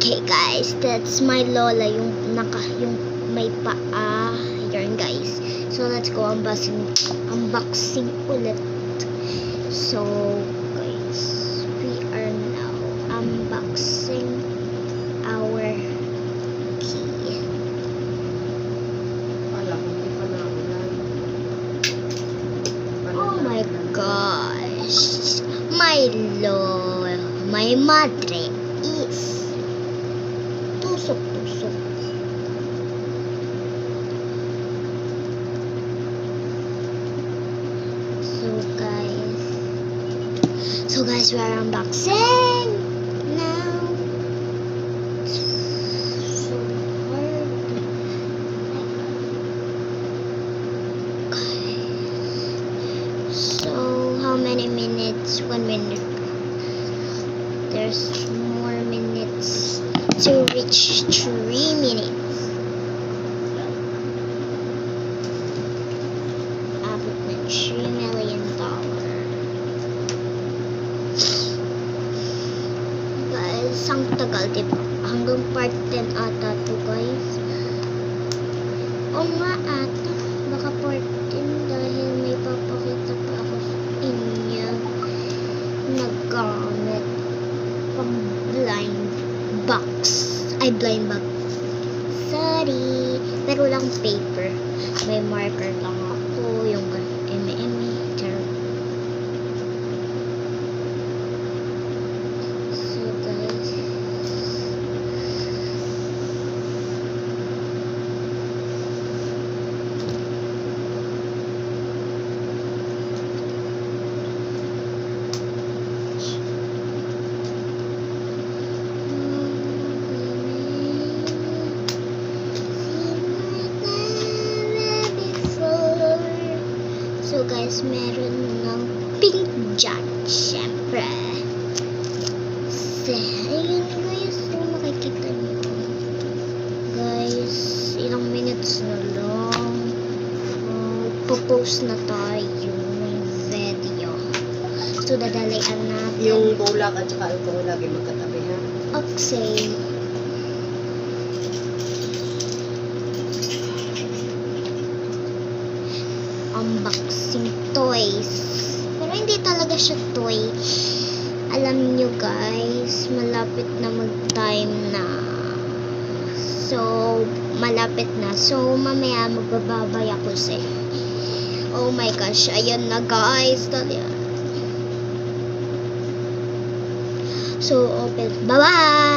Okay guys, that's my lola, yung may paa. Yarn guys. So let's go unboxing ulit. So guys, we are now unboxing our key. Oh my gosh, my madre is tusok. So guys, we are unboxing now. So hard. Guys. So how many minutes? 1 minute. There's more minutes to reach 3 minutes. Abot ng $3 million. Guys, ang tagal, diba? Hanggang part 10 ata to guys. O nga ata, baka part 10 dahil may papakita pa ako sa inyo na gamit pang blind box. Sorry, pero lang paper. May marker lang ako, yung charot. So guys, so guys, meron ng pink dyan, syempre. So, ayun guys, kung makikita nyo. Guys, ilang minutes na lang. Popost na tayo ng video. So, dadalian natin. Yung bulak at saka alcohol lagi magkatabi, ha? Okay. Unboxing toys. Pero hindi talaga siya toy. Alam nyo guys, malapit na mag-time na. So, malapit na. So, mamaya magbababay ako sa. Oh my gosh, ayan na guys. So, open. Bye-bye!